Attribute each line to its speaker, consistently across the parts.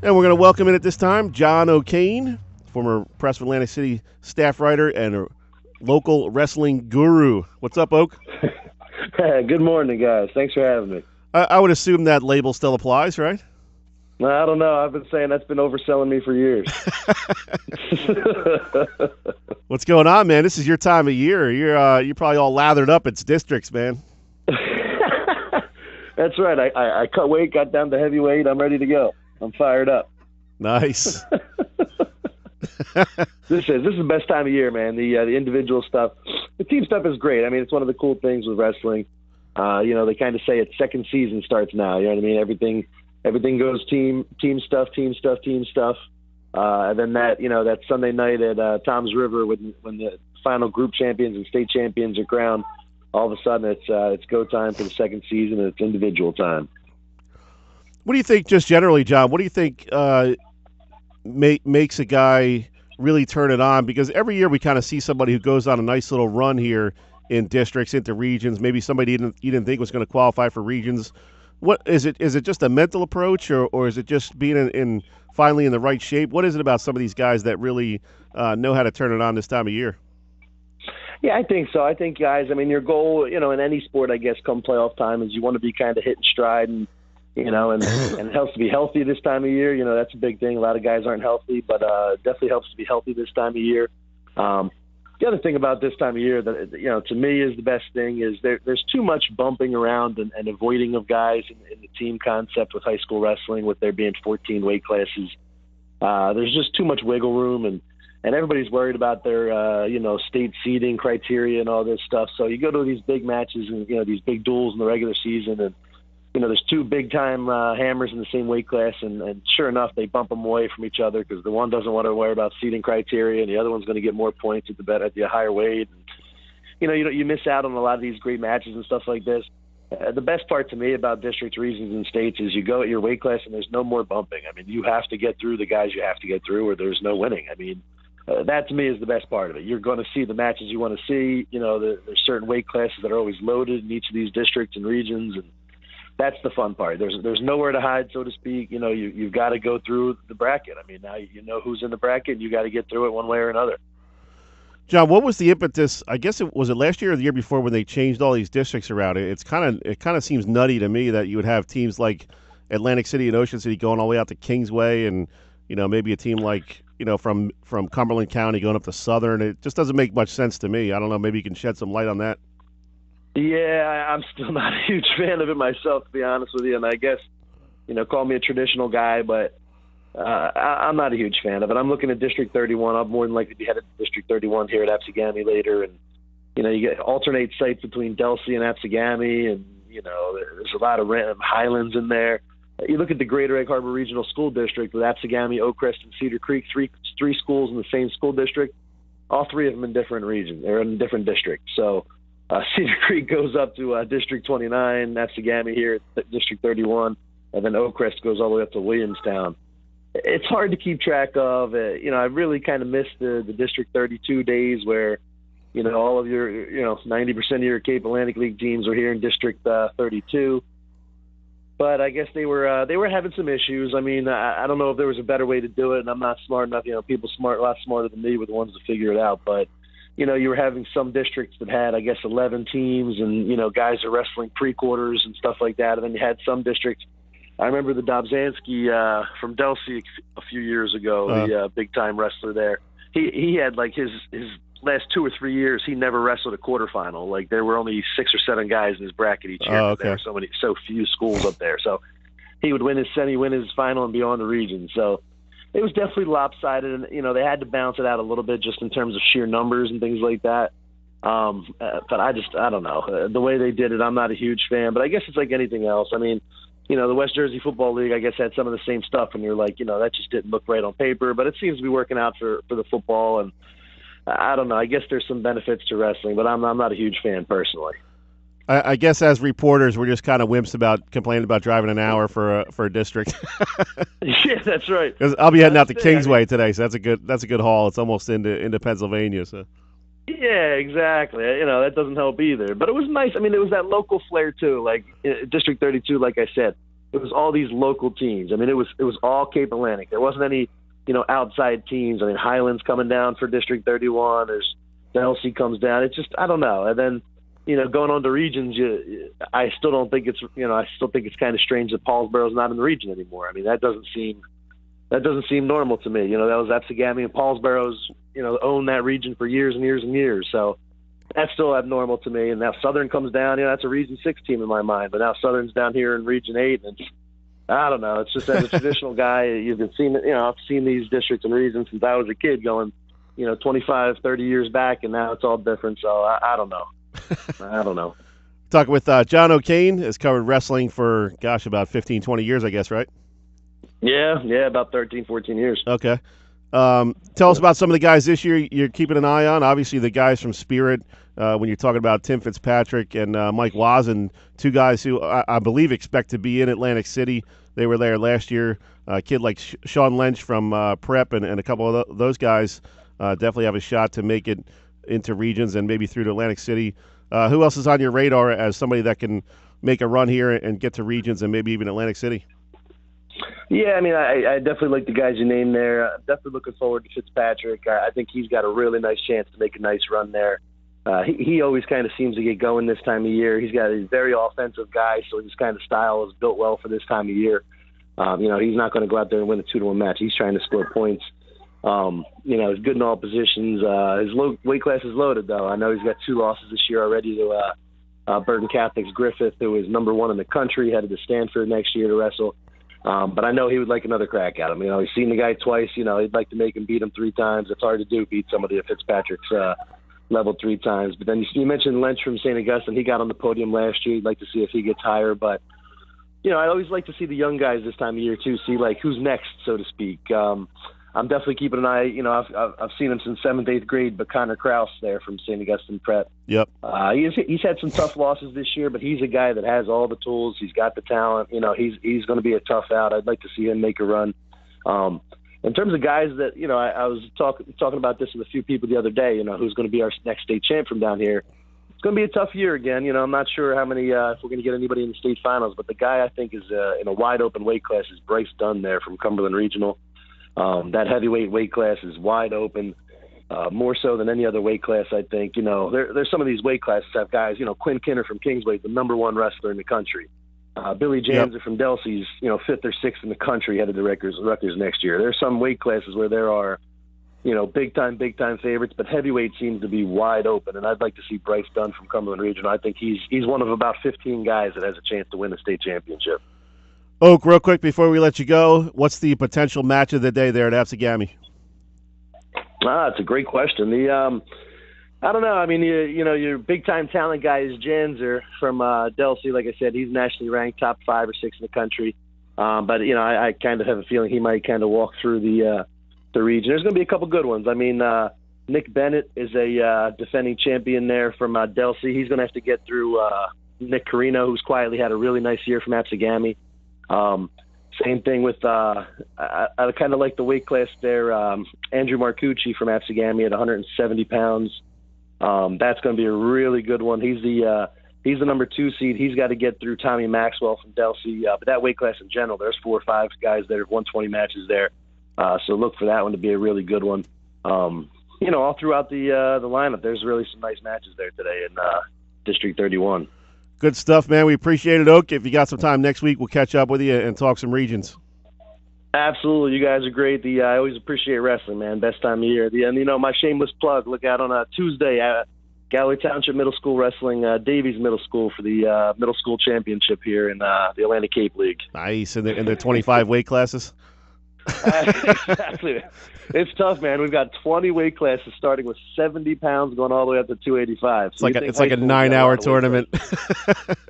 Speaker 1: And we're going to welcome in at this time John O'Kane, former Press of Atlantic City staff writer and a local wrestling guru. What's up, Oak?
Speaker 2: Good morning, guys. Thanks for having me.
Speaker 1: I would assume that label still applies, right?
Speaker 2: I don't know. I've been saying that's been overselling me for years.
Speaker 1: What's going on, man? This is your time of year. You're probably all lathered up. It's districts, man.
Speaker 2: That's right. I cut weight, got down to heavyweight. I'm ready to go. I'm fired up.
Speaker 1: Nice.
Speaker 2: This is the best time of year, man. The individual stuff, the team stuff is great. I mean, it's one of the cool things with wrestling. They kind of say its second season starts now. You know what I mean? Everything goes team stuff. And then that Sunday night at Tom's River when the final group champions and state champions are crowned, all of a sudden it's go time for the second season and it's individual time.
Speaker 1: What do you think, just generally, John? What do you think makes a guy really turn it on? Because every year we kind of see somebody who goes on a nice little run here in districts into regions. Maybe somebody you didn't think was going to qualify for regions. What is it? Is it just a mental approach, or is it just being in finally in the right shape? What is it about some of these guys that really know how to turn it on this time of year?
Speaker 2: Yeah, I think so. I think guys. I mean, your goal, in any sport, I guess, come playoff time, is you want to be kind of hitting stride and. And it helps to be healthy this time of year. That's a big thing. A lot of guys aren't healthy, but definitely helps to be healthy this time of year. The other thing about this time of year that, to me is the best thing is there's too much bumping around and avoiding of guys in the team concept with high school wrestling, with there being 14 weight classes. There's just too much wiggle room, and everybody's worried about their, state seeding criteria and all this stuff. So you go to these big matches and, these big duels in the regular season, and there's two big-time hammers in the same weight class, and sure enough, they bump them away from each other because the one doesn't want to worry about seeding criteria, and the other one's going to get more points at the higher weight. And, you miss out on a lot of these great matches and stuff like this. The best part to me about districts, regions, and states is you go at your weight class and there's no more bumping. I mean, you have to get through the guys you have to get through, or there's no winning. I mean, that to me is the best part of it. You're going to see the matches you want to see. There's certain weight classes that are always loaded in each of these districts and regions, and that's the fun part. There's nowhere to hide, so to speak. You've got to go through the bracket. I mean, now you know who's in the bracket, and you got to get through it one way or another.
Speaker 1: John, what was the impetus? I guess it was last year or the year before when they changed all these districts around. It kind of seems nutty to me that you would have teams like Atlantic City and Ocean City going all the way out to Kingsway, and maybe a team like from Cumberland County going up to Southern. It just doesn't make much sense to me. I don't know. Maybe you can shed some light on that.
Speaker 2: Yeah, I'm still not a huge fan of it myself, to be honest with you. And I guess, call me a traditional guy, but I'm not a huge fan of it. I'm looking at District 31. I'm more than likely to be headed to District 31 here at Absegami later. And, you get alternate sites between Delsea and Absegami, and, there's a lot of Highlands in there. You look at the Greater Egg Harbor Regional School District with Absegami, Oakcrest, and Cedar Creek, three schools in the same school district, all three of them in different regions. They're in different districts. So, Cedar Creek goes up to District 29, Absegami here at District 31, and then Oakcrest goes all the way up to Williamstown. It's hard to keep track of. I really kind of miss the District 32 days where, all of your, 90% of your Cape Atlantic League teams were here in District 32. But I guess they were having some issues. I mean, I don't know if there was a better way to do it, and I'm not smart enough. People a lot smarter than me were the ones to figure it out, but you were having some districts that had, I guess, 11 teams and, guys are wrestling pre-quarters and stuff like that. And then you had some districts. I remember the Dobzhansky from Delsea a few years ago, the big-time wrestler there. He had, like, his last 2 or 3 years, he never wrestled a quarterfinal. Like, there were only 6 or 7 guys in his bracket each year.
Speaker 1: Okay.
Speaker 2: There were so few schools up there. So he would win his semi, win his final, and be on the region. So it was definitely lopsided, and, they had to balance it out a little bit just in terms of sheer numbers and things like that. But I don't know. The way they did it, I'm not a huge fan, but I guess it's like anything else. I mean, the West Jersey Football League, I guess, had some of the same stuff, and you're like, that just didn't look right on paper, but it seems to be working out for the football, and I don't know. I guess there's some benefits to wrestling, but I'm not a huge fan personally.
Speaker 1: I guess as reporters, we're just kind of wimps about complaining about driving an hour for a district.
Speaker 2: Yeah, that's right.
Speaker 1: 'Cause I'll be heading out to Kingsway today, so that's a good haul. It's almost into Pennsylvania. So.
Speaker 2: Yeah, exactly. That doesn't help either. But it was nice. I mean, it was that local flair too. Like District 32, like I said, it was all these local teams. I mean, it was all Cape Atlantic. There wasn't any, outside teams. I mean, Highlands coming down for District 31. There's Delsey comes down. It's just, I don't know. And then, going on to regions, I still don't think it's, I still think it's kind of strange that Paulsboro's not in the region anymore. I mean, that doesn't seem normal to me. That was Absegami and Paulsboro's, owned that region for years and years and years. So that's still abnormal to me. And now Southern comes down, that's a Region 6 team in my mind. But now Southern's down here in Region 8, and I don't know. It's just as a traditional guy, you've been seeing, I've seen these districts and regions since I was a kid going, 25, 30 years back, and now it's all different. So I don't know. I don't know.
Speaker 1: Talking with John O'Kane, has covered wrestling for, about 15, 20 years, I guess, right?
Speaker 2: Yeah, about 13, 14 years.
Speaker 1: Okay. Tell us about some of the guys this year you're keeping an eye on. Obviously, the guys from Spirit, when you're talking about Tim Fitzpatrick and Mike Wazen, two guys who I believe expect to be in Atlantic City. They were there last year. A kid like Sean Lynch from Prep and a couple of those guys definitely have a shot to make it into regions and maybe through to Atlantic City. Who else is on your radar as somebody that can make a run here and get to regions and maybe even Atlantic City?
Speaker 2: Yeah, I mean, I definitely like the guys you named there. I'm definitely looking forward to Fitzpatrick. I think he's got a really nice chance to make a nice run there. He always kind of seems to get going this time of year. He's got a very offensive guy, so his kind of style is built well for this time of year. He's not going to go out there and win a 2-1 match. He's trying to score points. He's good in all positions. His weight class is loaded, though. I know he's got 2 losses this year already to Bergen Catholic's Griffith, who is number 1 in the country, headed to Stanford next year to wrestle. But I know he would like another crack at him. He's seen the guy twice. He'd like to make him beat him 3 times. It's hard to do, beat somebody at Fitzpatrick's level 3 times. But then you mentioned Lynch from St. Augustine. He got on the podium last year. You'd like to see if he gets higher. But, I always like to see the young guys this time of year, too, see, who's next, so to speak. I'm definitely keeping an eye. I've seen him since 7th, 8th grade, but Connor Krause there from St. Augustine Prep.
Speaker 1: Yep.
Speaker 2: He's had some tough losses this year, but he's a guy that has all the tools. He's got the talent. He's going to be a tough out. I'd like to see him make a run. In terms of guys that, I was talking about this with a few people the other day, who's going to be our next state champ from down here. It's going to be a tough year again. I'm not sure how many, if we're going to get anybody in the state finals, but the guy I think is in a wide open weight class is Bryce Dunn there from Cumberland Regional. That heavyweight weight class is wide open, more so than any other weight class, I think. There's some of these weight classes have guys, Quinn Kinner from Kingsway, the number 1 wrestler in the country. Billy Janser from Delsey's, 5th or 6th in the country, headed to Rutgers next year. There's some weight classes where there are, big time favorites, but heavyweight seems to be wide open. And I'd like to see Bryce Dunn from Cumberland Regional. I think he's one of about 15 guys that has a chance to win the state championship.
Speaker 1: Oak, real quick before we let you go, what's the potential match of the day there at Absegami?
Speaker 2: It's a great question. I don't know. I mean, your big-time talent guy is Janser from Delsey. Like I said, he's nationally ranked top 5 or 6 in the country. But I kind of have a feeling he might kind of walk through the region. There's going to be a couple good ones. I mean, Nick Bennett is a defending champion there from Delsey. He's going to have to get through Nick Carino, who's quietly had a really nice year from Absegami. Same thing with I kind of like the weight class there. Andrew Marcucci from Absegami at 170 pounds. That's going to be a really good one. He's the number 2 seed. He's got to get through Tommy Maxwell from Delsey. But that weight class in general, there's 4 or 5 guys that have won 120 matches there. So look for that one to be a really good one. All throughout the lineup, there's really some nice matches there today in District 31.
Speaker 1: Good stuff, man. We appreciate it, Oak. If you got some time next week, we'll catch up with you and talk some regions.
Speaker 2: Absolutely. You guys are great. I always appreciate wrestling, man. Best time of year. And, my shameless plug, look out on a Tuesday at Galway Township Middle School Wrestling, Davies Middle School for the middle school championship here in the Atlantic Cape League.
Speaker 1: Nice. In the 25 weight classes?
Speaker 2: Exactly. It's tough, man. We've got 20 weight classes starting with 70 pounds going all the way up to 285. So
Speaker 1: it's like a 9-hour tournament.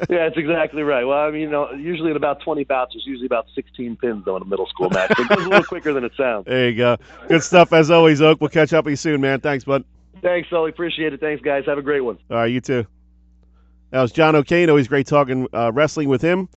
Speaker 2: Yeah, that's exactly right. Well, I mean, usually in about 20 bouts, there's usually about 16 pins, though, in a middle school match. It goes a little quicker than it sounds.
Speaker 1: There you go. Good stuff as always, Oak. We'll catch up with you soon, man. Thanks, bud.
Speaker 2: Thanks, Sully. Appreciate it. Thanks, guys. Have a great one.
Speaker 1: All right, you too. That was John O'Kane. Always great talking wrestling with him.